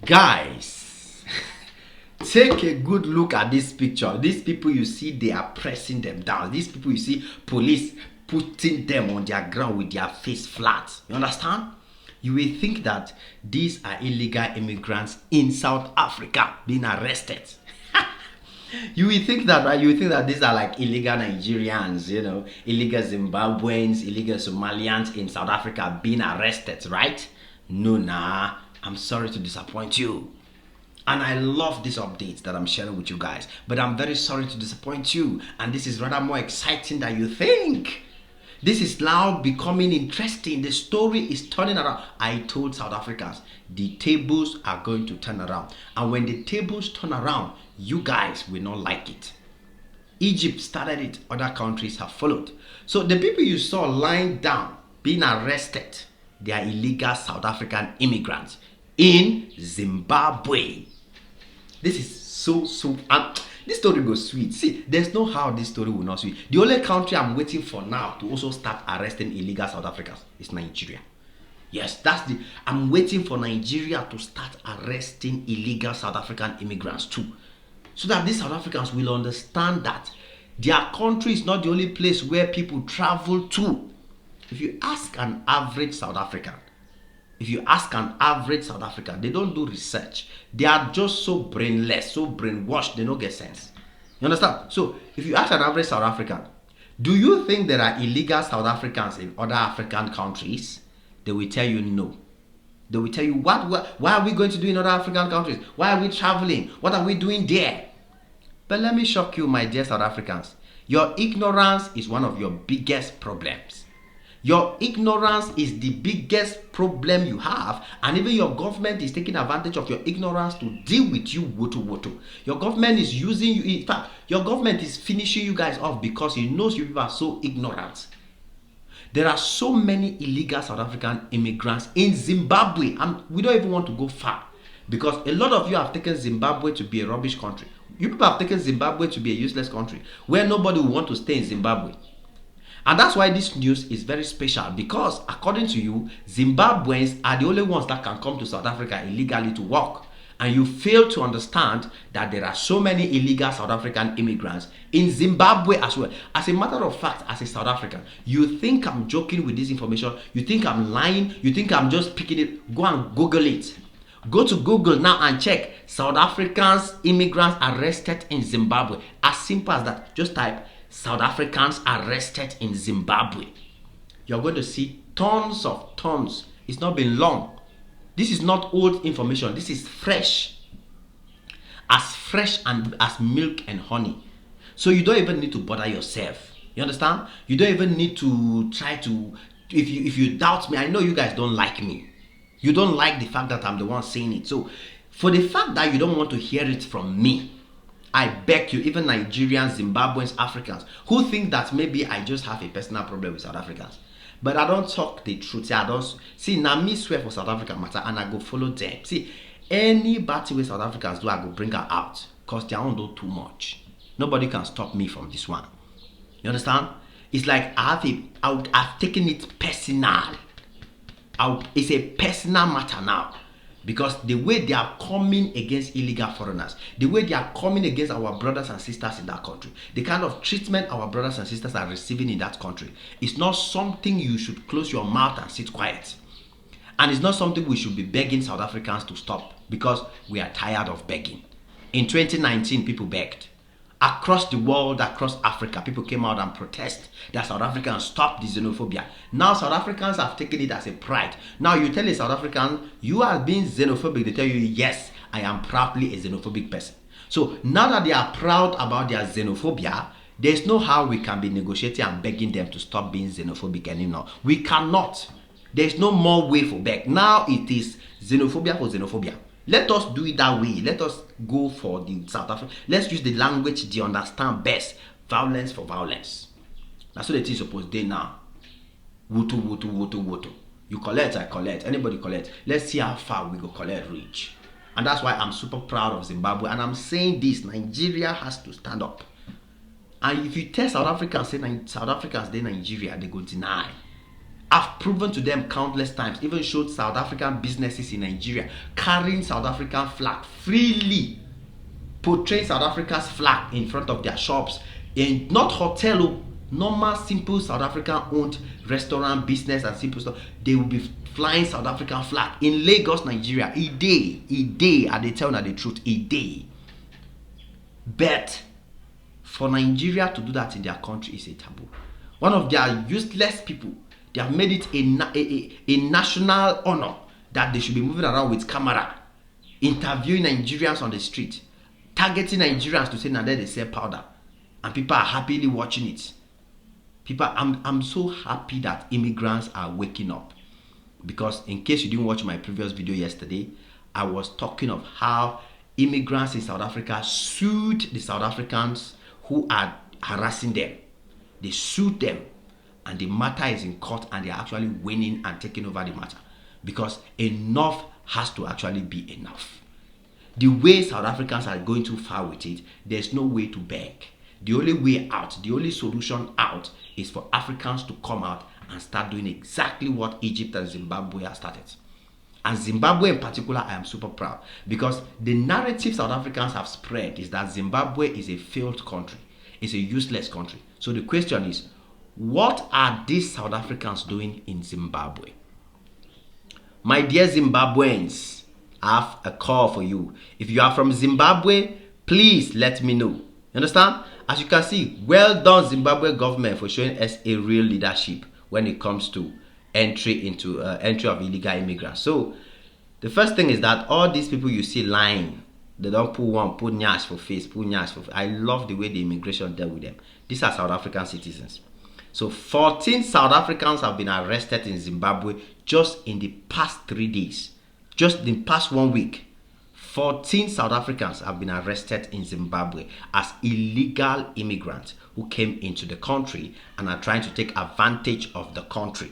Guys, take a good look at this picture. These people you see, they are pressing them down. These people you see, police putting them on their ground with their face flat. You understand? You will think that these are illegal immigrants in South Africa being arrested. You will think that, right? You will think that these are like illegal Nigerians, illegal Zimbabweans, illegal Somalians in South Africa being arrested, right? No, nah. I'm sorry to disappoint you. And I love these updates that I'm sharing with you guys. But I'm very sorry to disappoint you. And this is rather more exciting than you think. This is now becoming interesting. The story is turning around. I told South Africans, the tables are going to turn around. And when the tables turn around, you guys will not like it. Egypt started it. Other countries have followed. So the people you saw lying down, being arrested, they are illegal South African immigrants in Zimbabwe. This is so this story goes sweet. See, there's no how this story will not sweet. The only country I'm waiting for now to also start arresting illegal South Africans is Nigeria. Yes, I'm waiting for Nigeria to start arresting illegal South African immigrants too. So that these South Africans will understand that their country is not the only place where people travel to. If you ask an average South African, they don't do research. They are just so brainless, so brainwashed, they don't get sense. You understand? So, if you ask an average South African, do you think there are illegal South Africans in other African countries? They will tell you no. They will tell you, why are we going to do in other African countries? Why are we traveling? What are we doing there? But let me shock you, my dear South Africans. Your ignorance is one of your biggest problems. Your ignorance is the biggest problem you have, and even your government is taking advantage of your ignorance to deal with you woto. Your government is using you. In fact, your government is finishing you guys off because it knows you people are so ignorant. There are so many illegal South African immigrants in Zimbabwe, and we don't even want to go far because a lot of you have taken Zimbabwe to be a rubbish country. You people have taken Zimbabwe to be a useless country where nobody will want to stay in Zimbabwe. And that's why this news is very special, because according to you, Zimbabweans are the only ones that can come to South Africa illegally to work. And you fail to understand that there are so many illegal South African immigrants in Zimbabwe as well. As a matter of fact, as a South African, you think I'm joking with this information, you think I'm lying, you think I'm just picking it. Go and Google it. Go to Google now and check South Africans, immigrants arrested in Zimbabwe. As simple as that. Just type South Africans arrested in Zimbabwe. You're going to see tons of tons. It's not been long. This is not old information. This is fresh. As fresh and as milk and honey. So you don't even need to bother yourself. You understand? You don't even need to try to, if you doubt me, I know you guys don't like me. You don't like the fact that I'm the one saying it. So for the fact that you don't want to hear it from me, I beg you, even Nigerians, Zimbabweans, Africans, who think that maybe I just have a personal problem with South Africans. But I don't talk the truth. I don't see, now me swear for South Africa matter and I go follow them. See, any bad thing with South Africans do, I go bring her out. Because they don't do too much. Nobody can stop me from this one. You understand? It's like I've taken it personal. It's a personal matter now. Because the way they are coming against illegal foreigners, the way they are coming against our brothers and sisters in that country, the kind of treatment our brothers and sisters are receiving in that country, it's not something you should close your mouth and sit quiet. And it's not something we should be begging South Africans to stop, because we are tired of begging. In 2019, people begged. Across the world, across Africa, people came out and protest that South Africans stop the xenophobia. Now South Africans have taken it as a pride. Now you tell a South African, you are being xenophobic, they tell you, yes, I am proudly a xenophobic person. So now that they are proud about their xenophobia, there's no how we can be negotiating and begging them to stop being xenophobic anymore. We cannot. There's no more way for beg. Now it is xenophobia for xenophobia. Let us do it that way. Let us go for the South Africa. Let's use the language they understand best. Violence for violence. That's what it is supposed to do now. Woto. You collect, I collect. Anybody collect. Let's see how far we go collect reach. And that's why I'm super proud of Zimbabwe. And I'm saying this, Nigeria has to stand up. And if you tell South Africans, say South Africans, they Nigeria, they go deny. I've proven to them countless times, even showed South African businesses in Nigeria carrying South African flag freely, portraying South Africa's flag in front of their shops, in not hotel, normal simple South African owned restaurant business and simple stuff. They will be flying South African flag in Lagos, Nigeria, a day, and they tell you the truth, a day. But for Nigeria to do that in their country is a taboo. One of their useless people, they have made it a national honor that they should be moving around with camera, interviewing Nigerians on the street, targeting Nigerians to say now that they sell powder, and people are happily watching it. People, I'm so happy that immigrants are waking up, because in case you didn't watch my previous video yesterday, I was talking of how immigrants in South Africa sued the South Africans who are harassing them. They sued them, and the matter is in court, and they're actually winning and taking over the matter, because enough has to actually be enough. The way South Africans are going too far with it, there's no way to beg. The only way out, the only solution out, is for Africans to come out and start doing exactly what Egypt and Zimbabwe have started. And Zimbabwe in particular, I am super proud, because the narrative South Africans have spread is that Zimbabwe is a failed country, it's a useless country. So the question is, what are these South Africans doing in Zimbabwe? My dear Zimbabweans, I have a call for you. If you are from Zimbabwe, please let me know. You understand? As you can see, well done Zimbabwe government for showing us a real leadership when it comes to entry of illegal immigrants. So the first thing is that all these people you see lying, they don't put nyash for face, put nyash for face. I love the way the immigration dealt with them. These are South African citizens. So 14 South Africans have been arrested in Zimbabwe just in the past 3 days. Just in the past 1 week. 14 South Africans have been arrested in Zimbabwe as illegal immigrants who came into the country and are trying to take advantage of the country.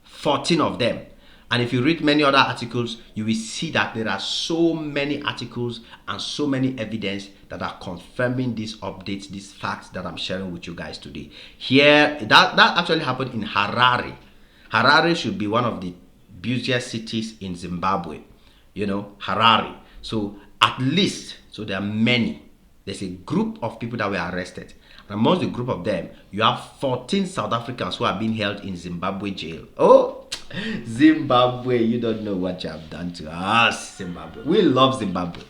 14 of them. And if you read many other articles, you will see that there are so many articles and so many evidence that are confirming these updates, these facts that I'm sharing with you guys today. Here, that actually happened in Harare. Harare should be one of the busiest cities in Zimbabwe. You know, Harare. So at least, so there are many. There's a group of people that were arrested. And amongst the group of them, you have 14 South Africans who are being held in Zimbabwe jail. Oh, Zimbabwe, you don't know what you have done to us, Zimbabwe. We love Zimbabwe.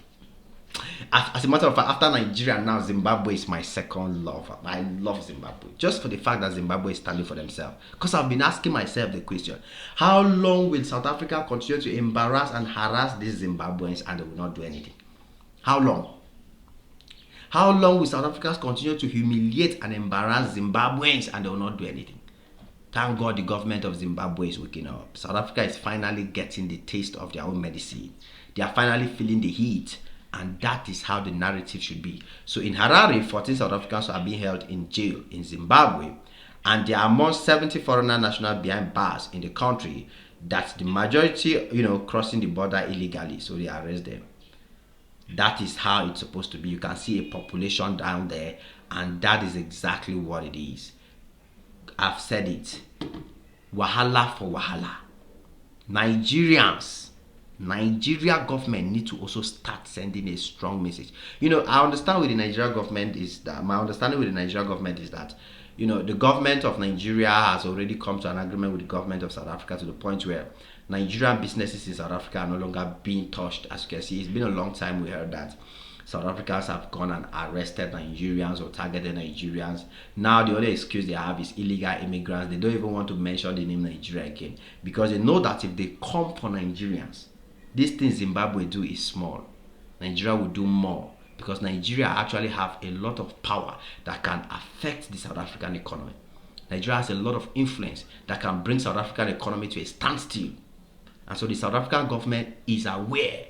As a matter of fact, after Nigeria, now Zimbabwe is my second love. I love Zimbabwe. Just for the fact that Zimbabwe is standing for themselves. Because I've been asking myself the question, how long will South Africa continue to embarrass and harass these Zimbabweans and they will not do anything? How long? How long will South Africans continue to humiliate and embarrass Zimbabweans and they will not do anything? Thank God the government of Zimbabwe is waking up. South Africa is finally getting the taste of their own medicine. They are finally feeling the heat. And that is how the narrative should be. So in Harare, 14 South Africans are being held in jail in Zimbabwe. And there are among 70 foreigner nationals behind bars in the country. That's the majority, crossing the border illegally. So they arrest them. That is how it's supposed to be. You can see a population down there. And that is exactly what it is. I've said it. Wahala for wahala. Nigeria government need to also start sending a strong message. I understand with the Nigeria government is that, my understanding with the Nigeria government is that, the government of Nigeria has already come to an agreement with the government of South Africa to the point where Nigerian businesses in South Africa are no longer being touched. As you can see, it's been a long time we heard that South Africans have gone and arrested Nigerians or targeted Nigerians. Now the only excuse they have is illegal immigrants. They don't even want to mention the name Nigeria again, because they know that if they come for Nigerians, this thing Zimbabwe do is small. Nigeria will do more, because Nigeria actually have a lot of power that can affect the South African economy. Nigeria has a lot of influence that can bring South African economy to a standstill. And so the South African government is aware,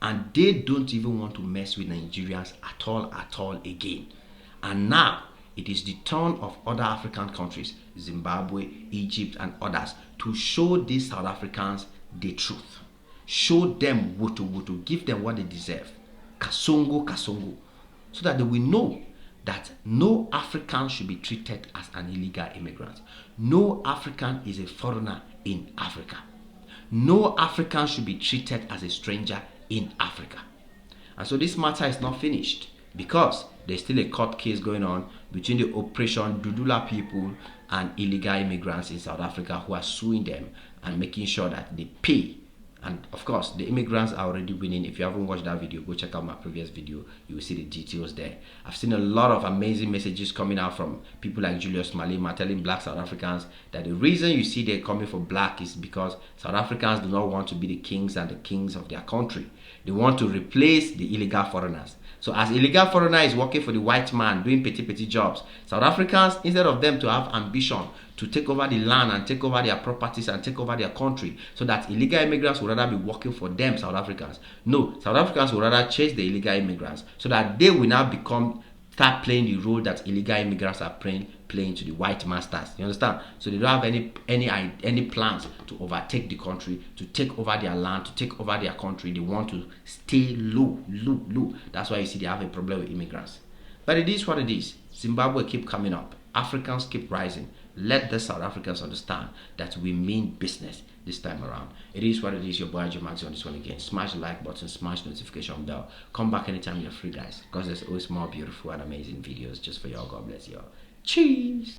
and they don't even want to mess with Nigerians at all again. And now it is the turn of other African countries, Zimbabwe, Egypt, and others, to show these South Africans the truth. Show them wutu, give them what they deserve. Kasongo. So that they will know that no African should be treated as an illegal immigrant. No African is a foreigner in Africa. No African should be treated as a stranger in Africa. And so this matter is not finished because there's still a court case going on between the Operation Dudula people and illegal immigrants in South Africa who are suing them and making sure that they pay. And of course, the immigrants are already winning. If you haven't watched that video, go check out my previous video. You will see the details there. I've seen a lot of amazing messages coming out from people like Julius Malema telling black South Africans that the reason you see they're coming for black is because South Africans do not want to be the kings and the kings of their country. They want to replace the illegal foreigners. So as illegal foreigner is working for the white man doing petty jobs, South Africans, instead of them to have ambition to take over the land and take over their properties and take over their country, so that illegal immigrants would rather be working for them, South Africans. No, South Africans would rather chase the illegal immigrants so that they will now start playing the role that illegal immigrants are playing to the white masters. You understand? So they don't have any plans to overtake the country, to take over their land, to take over their country. They want to stay low. That's why you see they have a problem with immigrants. But it is what it is. Zimbabwe keep coming up. Africans keep rising. Let the South Africans understand that we mean business this time around. It is what it is. Your boy Maxi on this one again. Smash the like button, smash the notification bell. Come back anytime you're free, guys, because there's always more beautiful and amazing videos just for y'all. God bless y'all. Cheese.